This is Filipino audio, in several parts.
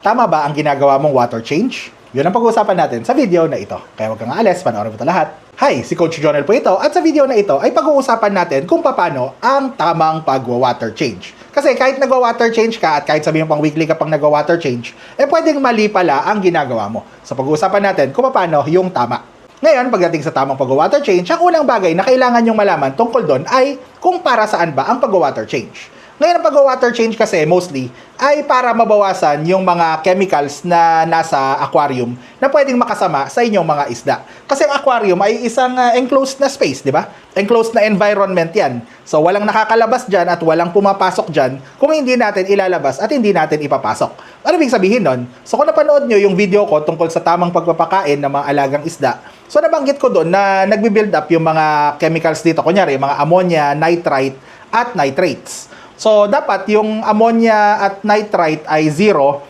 Tama ba ang ginagawa mong water change? Yun ang pag-uusapan natin sa video na ito. Kaya huwag kang aalis, panoorin mo ito lahat. Hi, si Coach Jonel po ito at sa video na ito ay pag-uusapan natin kung paano ang tamang pag-water change. Kasi kahit nag-water change ka at kahit sabihin pang weekly ka pang nag-water change, pwedeng mali pala ang ginagawa mo. So pag-uusapan natin kung paano yung tama. Ngayon, pagdating sa tamang pag-water change, ang unang bagay na kailangan yung malaman tungkol doon ay kung para saan ba ang pag-water change. Ngayon, ang pag-water change kasi mostly ay para mabawasan yung mga chemicals na nasa aquarium na pwedeng makasama sa inyong mga isda. Kasi ang aquarium ay isang enclosed na space, di ba? Enclosed na environment yan. So, walang nakakalabas dyan at walang pumapasok dyan kung hindi natin ilalabas at hindi natin ipapasok. Ano ibig sabihin nun? So, kung napanood nyo yung video ko tungkol sa tamang pagpapakain ng mga alagang isda, so nabanggit ko doon na nagbi-build up yung mga chemicals dito. Kunyari, mga ammonia, nitrite, at nitrates. So, dapat yung ammonia at nitrite ay 0.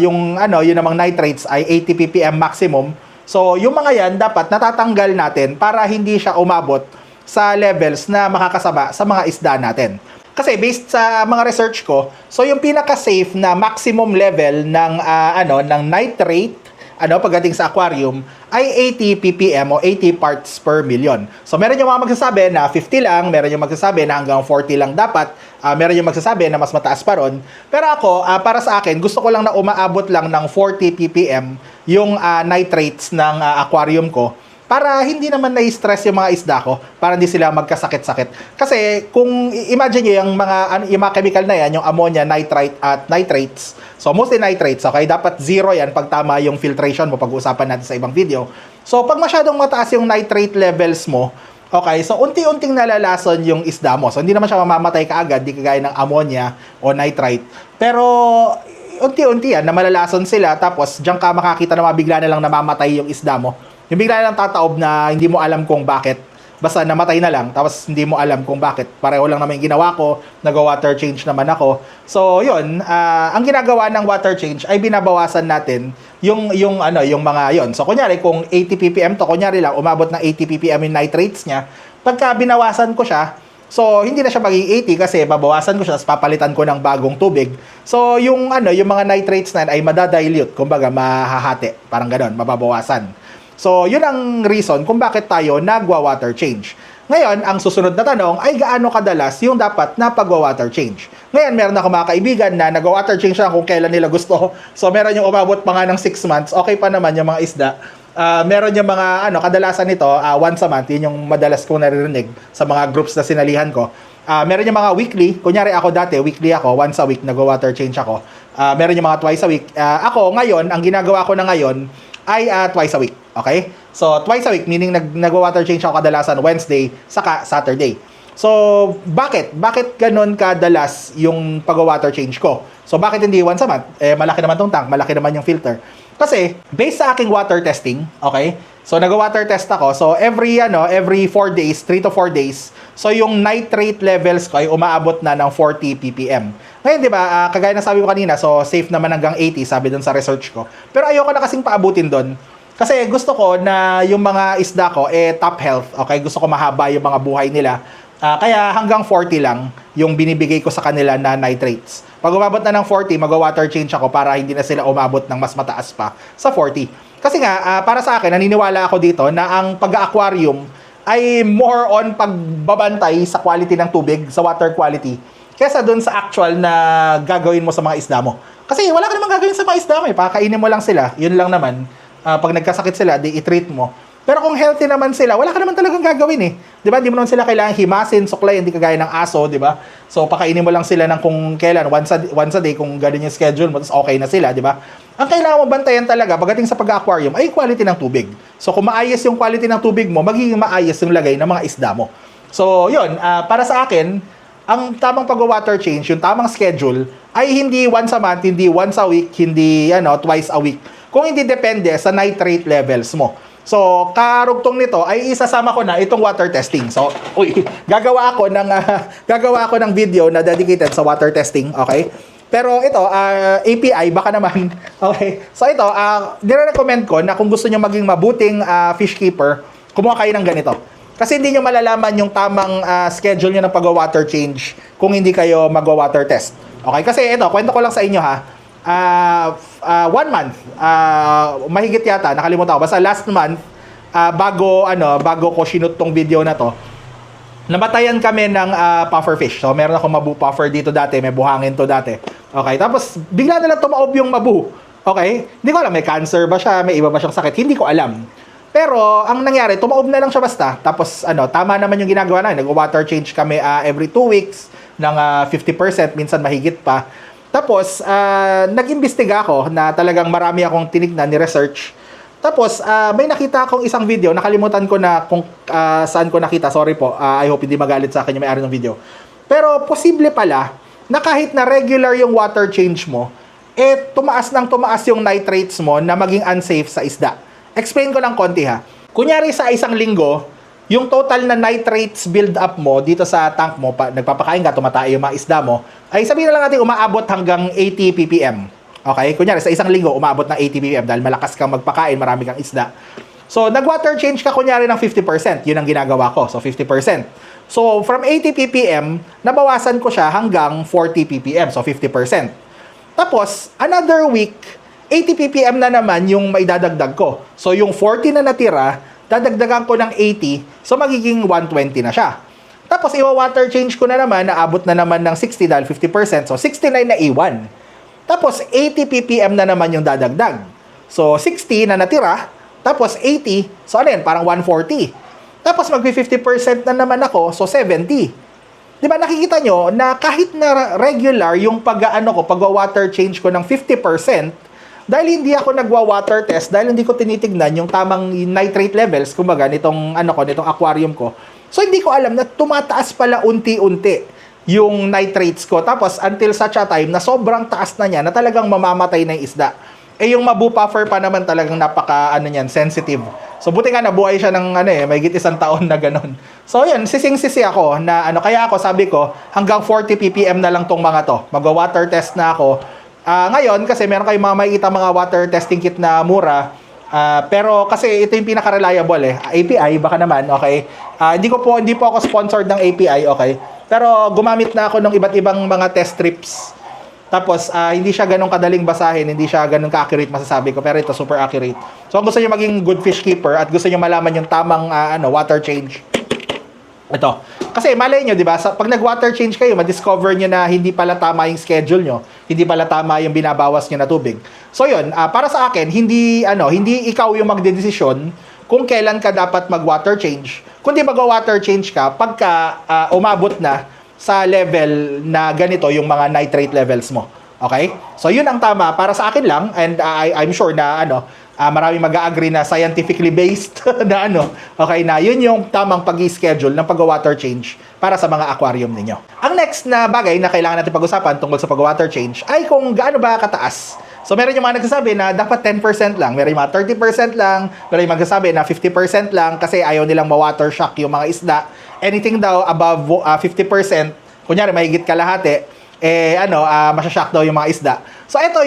Yung namang nitrates ay 80 ppm maximum. So, yung mga yan, dapat natatanggal natin para hindi siya umabot sa levels na makakasama sa mga isda natin. Kasi based sa mga research ko, so yung pinaka-safe na maximum level ng nitrate pagdating sa aquarium ay 80 ppm o 80 parts per million. So meron yung mga magsasabi na 50 lang, meron yung magsasabi na hanggang 40 lang dapat, meron yung magsasabi na mas mataas pa ron. Pero ako, para sa akin, gusto ko lang na umaabot lang ng 40 ppm yung nitrates ng aquarium ko para hindi naman na-stress yung mga isda ko, para hindi sila magkasakit-sakit. Kasi kung imagine nyo yung mga chemical na yan, yung ammonia, nitrite at nitrates, so mostly nitrates, okay, dapat 0 yan pag tama yung filtration mo, pag-uusapan natin sa ibang video. So pag masyadong mataas yung nitrate levels mo, okay, so unti-unting nalalason yung isda mo. So hindi naman siya mamamatay kaagad, di kagaya ng ammonia o nitrite. Pero unti-unti yan, na malalason sila, tapos diyan ka makakita na mabigla na lang namamatay yung isda mo. Yung bigla na lang tataob na hindi mo alam kung bakit. Basta namatay na lang, tapos hindi mo alam kung bakit. Pareho lang naman yung ginawa ko, nag-water change naman ako. So, yun, ang ginagawa ng water change ay binabawasan natin yung mga yun. So, kunyari, kung 80 ppm to, kunyari lang, umabot ng 80 ppm yung nitrates niya, pagka binawasan ko siya, so, hindi na siya maging 80 kasi babawasan ko siya, tapos papalitan ko ng bagong tubig. So, yung mga nitrates na ay madadilute, kumbaga mahahati, parang ganoon, mababawasan. So, yun ang reason kung bakit tayo nagwa-water change. Ngayon, ang susunod na tanong ay gaano kadalas yung dapat na pagwa-water change. Ngayon, meron ako mga kaibigan na nagwa-water change lang kung kailan nila gusto. So, meron yung umabot pa nga ng 6 months, okay pa naman yung mga isda. Meron yung mga, kadalasan nito, once a month, yun yung madalas kong naririnig sa mga groups na sinalihan ko. Meron yung mga weekly, kunyari ako dati, weekly ako, once a week, nagwa-water change ako. Meron yung mga twice a week. Ako, ngayon, ang ginagawa ko na ngayon, ay twice a week. Okay? So, twice a week, meaning nag-water change ako kadalasan Wednesday, saka Saturday. So, bakit? Bakit ganun kadalas yung pag-water change ko? So, bakit hindi once a month? Malaki naman tong tank, malaki naman yung filter. Kasi, based sa aking water testing, okay? So, nag-water test ako. So, every 4 days, 3 to 4 days, so yung nitrate levels ko ay umaabot na ng 40 ppm. Ngayon, di ba, kagaya ng sabi ko kanina, so safe naman hanggang 80, sabi dun sa research ko. Pero ayoko na kasing paabutin dun. Kasi gusto ko na yung mga isda ko, top health. Okay, gusto ko mahaba yung mga buhay nila. Kaya hanggang 40 lang yung binibigay ko sa kanila na nitrates. Pag umabot na ng 40, mag-water change ako para hindi na sila umabot ng mas mataas pa sa 40. Kasi nga, para sa akin, naniniwala ako dito na ang pag-aquarium ay more on pagbabantay sa quality ng tubig, sa water quality, kesa doon sa actual na gagawin mo sa mga isda mo. Kasi wala ka namang gagawin sa mga isda mo, pakainin mo lang sila, yun lang naman. Pag nagkasakit sila, i-treat mo. Pero kung healthy naman sila, wala ka naman talagang gagawin Di ba? Hindi mo naman sila kailangan himasin, suklay, hindi kagaya ng aso, di ba? So, pakainin mo lang sila ng kung kailan, once a day, kung ganun yung schedule mo, tapos okay na sila, di ba? Ang kailangan mo bantayan talaga, pagdating sa pag-aquarium, ay quality ng tubig. So, kung maayos yung quality ng tubig mo, magiging maayos yung lagay ng mga isda mo. So, yun, para sa akin, ang tamang pag-water change, yung tamang schedule, ay hindi once a month, hindi once a week, hindi twice a week. Kung hindi depende sa nitrate levels mo. So, karugtong nito ay isasama ko na itong water testing. So, gagawa ako ng video na dedicated sa water testing, okay? Pero ito, API, baka naman, okay? So, ito, nire-recommend ko na kung gusto nyo maging mabuting fish keeper, kumuha kayo ng ganito. Kasi hindi nyo malalaman yung tamang schedule nyo ng pag-water change kung hindi kayo mag-water test. Okay? Kasi ito, kwento ko lang sa inyo ha. 1 month, mahigit yata, nakalimutan ko. Basta last month, bago ko sinut tong video na to, namatayan kami ng pufferfish. So, meron akong mabu puffer dito dati. May buhangin to dati. Okay, tapos bigla na lang tumaob yung mabu. Okay, hindi ko alam, may cancer ba siya, may iba ba siyang sakit, hindi ko alam. Pero, ang nangyari, tumaob na lang siya basta. Tapos, tama naman yung ginagawa na. Nag-water change kami every 2 weeks ng 50%, minsan mahigit pa. Tapos, nag-imbestiga ako na talagang marami akong tinignan ni research. Tapos, may nakita akong isang video, nakalimutan ko na kung saan ko nakita. Sorry po, I hope hindi magalit sa akin yung may-ari ng video. Pero, posible pala na kahit na regular yung water change mo, tumaas yung nitrates mo na maging unsafe sa isda. Explain ko lang konti ha. Kunyari sa isang linggo, yung total na nitrates build up mo dito sa tank mo, nagpapakain ka, tumatay yung mga isda mo, ay sabihin na lang natin umaabot hanggang 80 ppm. Okay? Kunyari sa isang linggo, umaabot ng 80 ppm dahil malakas kang magpakain, marami kang isda. So, nag-water change ka kunyari ng 50%. Yun ang ginagawa ko. So, 50%. So, from 80 ppm, nabawasan ko siya hanggang 40 ppm. So, 50%. Tapos, another week, 80 ppm na naman yung maidadagdag ko. So, yung 40 na natira, dadagdagan ko ng 80, so magiging 120 na siya. Tapos, iwa-water change ko na naman, naabot na naman ng 60 dahil 50%, so 69 na iwan. Tapos, 80 ppm na naman yung dadagdag. So, 60 na natira, tapos 80, so ano yan, parang 140. Tapos, mag-50% na naman ako, so 70. Di ba nakikita nyo na kahit na regular yung pag-water change ko ng 50%, dahil hindi ako nagwa-water test, dahil hindi ko tinitignan yung tamang nitrate levels, kumbaga, nitong aquarium ko. So, hindi ko alam na tumataas pala unti-unti yung nitrates ko. Tapos, until such a time na sobrang taas na niya, na talagang mamamatay na yung isda. Yung mabu puffer pa naman talagang sensitive. So, buti nga nabuhay siya ng mahigit 1 taon na ganun. So, yun, sising-sisi ako na kaya ako sabi ko, hanggang 40 ppm na lang tong mga to. Mag-water test na ako. Ngayon, kasi meron kayong makikita mga water testing kit na mura, pero kasi ito yung pinaka-reliable API, baka naman, okay? Hindi po ako sponsored ng API, okay? Pero gumamit na ako ng iba't ibang mga test strips. Tapos, hindi siya ganun kadaling basahin, hindi siya ganun ka-accurate masasabi ko, pero ito super accurate. So, kung gusto niyo maging good fish keeper at gusto niyo malaman yung tamang water change, ito. Kasi malay nyo, di ba, pag nag-water change kayo, ma-discover nyo na hindi pala tama yung schedule nyo, hindi pala tama yung binabawas nyo na tubig. So yun, para sa akin, hindi ikaw yung magdedesisyon kung kailan ka dapat mag-water change, kundi mag-water change ka pagka umabot na sa level na ganito yung mga nitrate levels mo. Okay? So yun ang tama para sa akin lang, and I'm sure na marami mag-agree na scientifically based na okay, na yun yung tamang pag-i-schedule ng pag-water change para sa mga aquarium ninyo. Ang next na bagay na kailangan natin pag-usapan tungkol sa pag-water change ay kung gaano ba kataas. So, meron yung mga nagsasabi na dapat 10% lang, meron yung mga 30% lang, meron yung magsasabi na 50% lang kasi ayaw nilang ma-water shock yung mga isda. Anything daw above 50%, kunyari mahigit kalahati, masashock daw yung mga isda. So, ito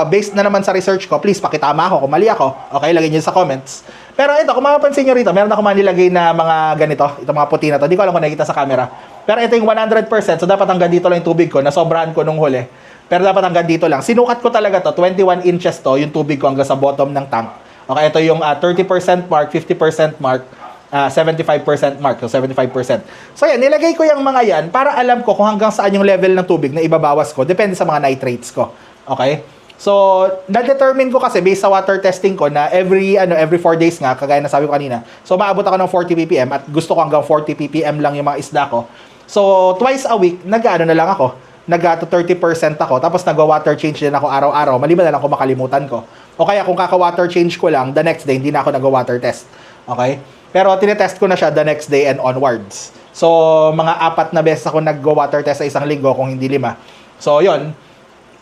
based na naman sa research ko. Please, pakitama ako kung mali ako. Okay, lagay niyo sa comments. Pero ito, kung mapapansin nyo rito, meron ako manilagay na mga ganito, itong mga puti na to. Hindi ko alam kung nakikita sa camera. Pero ito yung 100%, so dapat hanggang dito lang yung tubig ko. Nasobrahan ko nung huli. Pero dapat hanggang dito lang. Sinukat ko talaga to, 21 inches to, yung tubig ko hanggang sa bottom ng tank. Okay, ito yung 30% mark, 50% mark, 75% mark, so 75%. So yan, nilagay ko yung mga yan para alam ko kung hanggang saan yung level ng tubig na ibabawas ko, depende sa mga nitrates ko. Okay? So, na-determine ko kasi based sa water testing ko na every 4 days nga, kagaya na sabi ko kanina. So, maabot ako ng 40 ppm at gusto ko hanggang 40 ppm lang yung mga isda ko. So, twice a week, na lang ako. Nag-to 30% ako, tapos nagwa-water change din ako araw-araw, maliban na lang kung makalimutan ko. O kaya kung kaka-water change ko lang, the next day, hindi na ako nag-water test. Okay? Pero tinetest ko na siya the next day and onwards. So, mga 4 na beses ako nag-water test sa isang linggo, kung hindi 5. So, yon.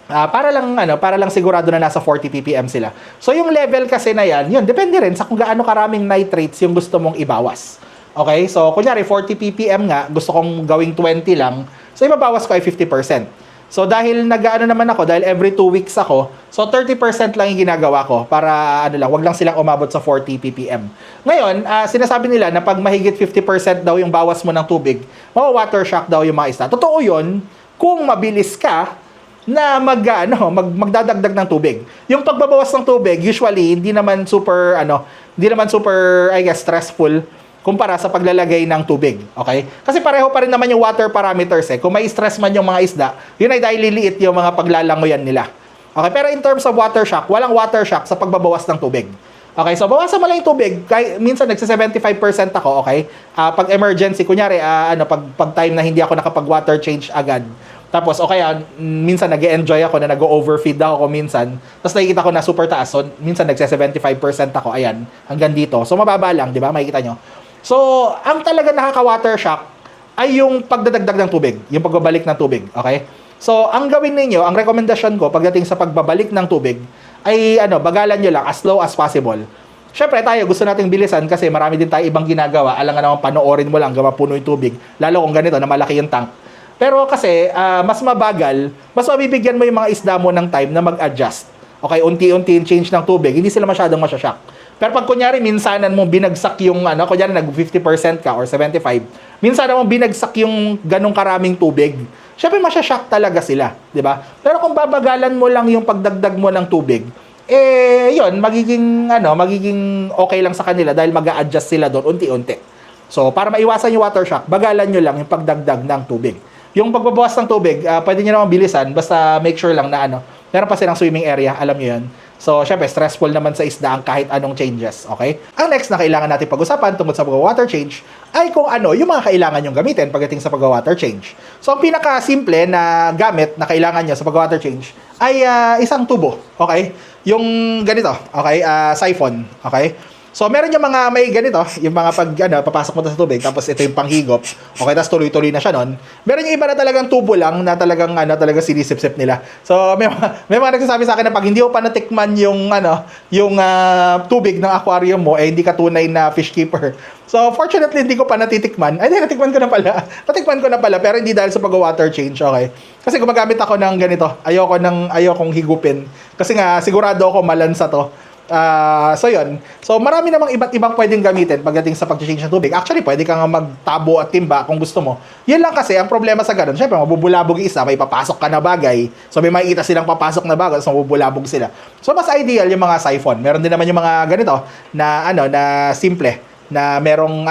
Para lang sigurado na nasa 40 ppm sila. So, yung level kasi na yan, yun, depende rin sa kung gaano karaming nitrates yung gusto mong ibawas. Okay? So, kunyari, 40 ppm nga, gusto kong gawing 20 lang. So, ibabawas ko ay 50%. So, dahil naman ako, dahil every 2 weeks ako, so 30% lang yung ginagawa ko para, wag lang silang umabot sa 40 ppm. Ngayon, sinasabi nila na pag mahigit 50% daw yung bawas mo ng tubig, mawa-water shock daw yung mga isda. Totoo yun, kung mabilis ka, magdadagdag ng tubig. Yung pagbabawas ng tubig, usually hindi naman super I guess stressful kumpara sa paglalagay ng tubig. Okay? Kasi pareho pa rin naman yung water parameters eh. Kung may stress man yung mga isda, yun ay dahil liliit yung mga paglalangoyan nila. Okay? Pero in terms of water shock, walang water shock sa pagbabawas ng tubig. Okay, so bawasan mo lang yung tubig. Minsan nagsa-75% ako, okay? Pag emergency, kunyari, pag time na hindi ako nakapag-water change agad. Tapos, okay, minsan nag-enjoy ako na nag-overfeed ako minsan. Tapos nakikita ko na super taas. So, minsan nagsa-75% ako. Ayan, hanggang dito. So, mababa lang, di ba? Makikita nyo. So, ang talaga nakaka-water shock ay yung pagdadagdag ng tubig. Yung pagbabalik ng tubig, okay? So, ang gawin ninyo, ang rekomendasyon ko pagdating sa pagbabalik ng tubig, ay bagalan nyo lang as low as possible. Syempre tayo gusto nating bilisan kasi marami din tayo ibang ginagawa. Alam nga naman panoorin mo lang gawa puno yung tubig. Lalo kung ganito na malaki yung tank. Pero kasi mas mabagal, mas mabibigyan mo yung mga isda mo ng time na mag-adjust. Okay, unti-unti yung change ng tubig, hindi sila masyadong masyashock. Pero pag kunyari minsanan mo binagsak yung kunyari nag 50% ka or 75, minsanan mo binagsak yung ganong karaming tubig. Syempre masyashock talaga sila, di ba? Pero kung babagalan mo lang yung pagdagdag mo ng tubig, yun, magiging okay lang sa kanila dahil mag-a-adjust sila doon unti-unti. So, para maiwasan yung water shock, bagalan nyo lang yung pagdagdag ng tubig. Yung pagbabawas ng tubig, pwede nyo naman bilisan, basta make sure lang na meron pa silang swimming area, alam nyo yun. So, syempre, stressful naman sa isda ang kahit anong changes, okay? Ang next na kailangan natin pag-usapan tungkol sa pag-water change ay kung yung mga kailangan nyong gamitin pagdating sa pag-water change. So, ang pinaka-simple na gamit na kailangan nyo sa pag-water change ay isang tubo, okay? Yung ganito, okay? Siphon, okay? So, meron yung mga may ganito, yung mga papasok mo sa tubig, tapos ito yung panghigop, okay, tapos tuloy-tuloy na siya nun. Meron yung iba na talagang tubo lang, na talagang sinisip-sip nila. So, may mga nagsasabi sa akin na pag hindi mo pa natikman yung tubig ng aquarium mo, hindi ka tunay na fish keeper. So, fortunately, hindi ko pa natitikman. Ay, natikman ko na pala. Natikman ko na pala, pero hindi dahil sa pag-water change, okay? Kasi gumagamit ako ng ganito, ayokong higupin. Kasi nga, sigurado ako malansa to. So yun. So marami namang iba't ibang pwedeng gamitin pagdating sa pag-change ng tubig. Actually, pwede kang magtabo at timba kung gusto mo. Yun lang kasi, ang problema sa ganun, syempre, mabubulabog yung isa, may papasok ka na bagay. So may makikita silang papasok na bagay, so mabubulabog sila. So mas ideal yung mga siphon. Meron din naman yung mga ganito na na simple na merong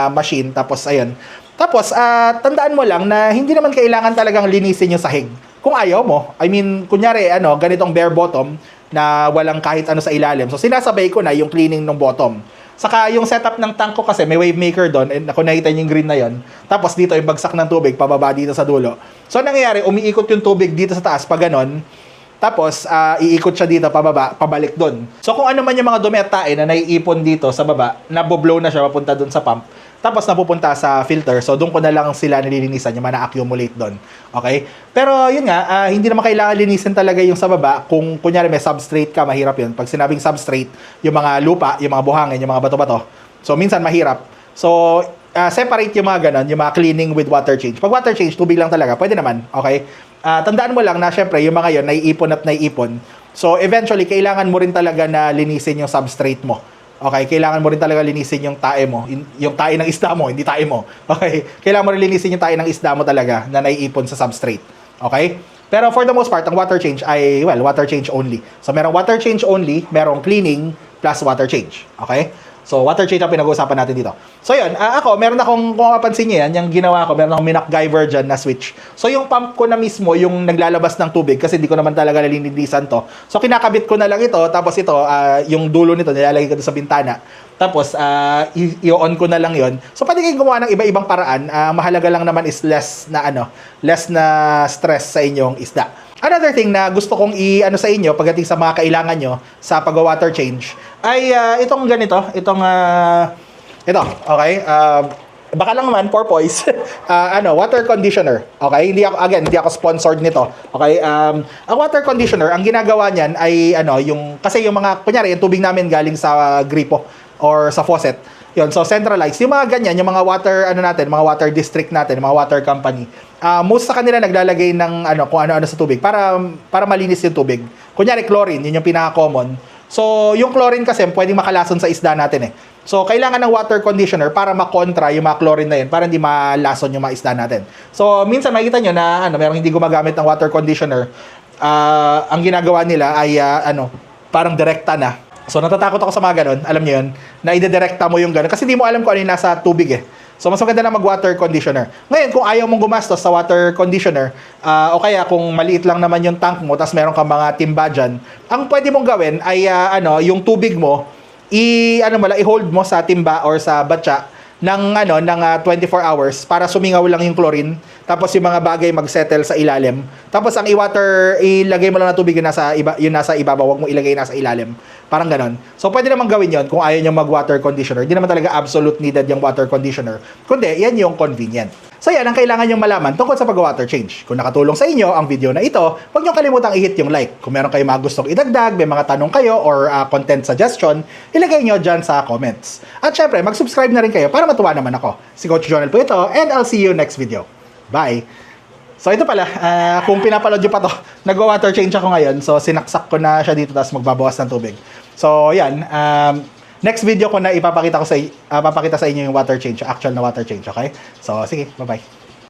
machine, tapos ayun. Tapos tandaan mo lang na hindi naman kailangan talagang linisin yung sahig. Kung ayaw mo, I mean, kunyari ganitong bare bottom na walang kahit ano sa ilalim. So, sinasabay ko na yung cleaning ng bottom. Saka, yung setup ng tank ko kasi, may wave maker doon, and ako nakita yung green na yon. Tapos, dito yung bagsak ng tubig, pababa dito sa dulo. So, nangyayari, umiikot yung tubig dito sa taas, pa ganon. Tapos, iikot siya dito, pababa, pabalik doon. So, kung ano man yung mga dumi at tae na naiipon dito sa baba, naboblow na siya, papunta doon sa pump. Tapos napupunta sa filter. So, doon ko na lang sila nililinisan, yung mga na-accumulate doon. Okay? Pero, yun nga, hindi naman kailangan linisin talaga yung sa baba. Kung, kunyari, may substrate ka, mahirap yun. Pag sinabing substrate, yung mga lupa, yung mga buhangin, yung mga bato-bato. So, minsan mahirap. So, separate yung mga ganon, yung mga cleaning with water change. Pag water change, tubig lang talaga. Pwede naman. Okay? Tandaan mo lang na, syempre, yung mga yun, naiipon at naiipon. So, eventually, kailangan mo rin talaga na linisin yung substrate mo. Okay, kailangan mo rin talaga linisin yung tae mo, yung tae ng isda mo, hindi tae mo. Okay, kailangan mo rin linisin yung tae ng isda mo talaga na naiipon sa substrate. Okay? Pero for the most part, ang water change ay, water change only. So, merong water change only, merong cleaning plus water change. Okay? So, water change ang pinag-uusapan natin dito. So, yun. Ako, meron akong, kung mapapansin nyo yan, yung ginawa ko, meron akong MacGyver dyan na switch. So, yung pump ko na mismo, yung naglalabas ng tubig, kasi hindi ko naman talaga nalilinisan to. So, kinakabit ko na lang ito, tapos ito, yung dulo nito, nilalagay ko sa bintana. Tapos, i-on ko na lang yon. So, pwede kayong gumawa ng iba-ibang paraan. Mahalaga lang naman is less na stress sa inyong isda. Another thing na gusto kong sa inyo pagdating sa mga kailangan nyo sa pag-water change ay itong ganito, ito, okay? Baka lang naman porpoise. Water conditioner. Okay? Hindi ako sponsored nito. Okay? Ang water conditioner, ang ginagawa niyan ay kasi yung mga kunyari, yung tubig namin galing sa gripo or sa faucet. Yun, so centralized. Yung mga ganyan, yung mga water mga water district natin, mga water company. Most sa kanila naglalagay ng kung ano-ano sa tubig para malinis yung tubig. Kunyari chlorine, yun yung pinaka-common. So, yung chlorine kasi pwedeng makalason sa isda natin eh. So, kailangan ng water conditioner para makontra yung mga chlorine na yun, para hindi malason yung mga isda natin. So, minsan makikita nyo na merong hindi gumagamit ng water conditioner. Ang ginagawa nila ay parang direkta na. So, natatakot ako sa mga ganun. Alam nyo yun, na idedirekta mo yung ganun. Kasi hindi mo alam kung ano yung nasa tubig eh. So, mas maganda na mag-water conditioner. Ngayon, kung ayaw mong gumastos sa water conditioner, o kaya kung maliit lang naman yung tank mo, tapos meron kang mga timba dyan, ang pwede mong gawin ay, yung tubig mo, i-hold mo sa timba or sa batya ng 24 hours para sumingaw lang yung chlorine, tapos yung mga bagay mag-settle sa ilalim. Tapos ang ilagay mo lang na tubig yung nasa ibabaw, wag mo ilagay nasa ilalim. Parang ganon. So pwede naman gawin yon kung ayaw nyo mag-water conditioner. Hindi naman talaga absolute needed yung water conditioner. Kundi yan yung convenient. So yan ang kailangan yung malaman tungkol sa pag-water change. Kung nakatulong sa inyo ang video na ito, huwag nyo kalimutang i-hit yung like. Kung meron kayong mga gustong idagdag, may mga tanong kayo or content suggestion, ilagay nyo dyan sa comments. At syempre, mag-subscribe na rin kayo para matuwa naman ako. Si Coach Jonel po ito and I'll see you next video. Bye! So ito pala, kung pinapaload nyo pa to, nag-water change ako ngayon. So sinaksak ko na siya dito tapos magbabawas ng tubig. So yan, next video ko na papakita sa inyo yung water change, actual na water change, okay? So sige, bye-bye.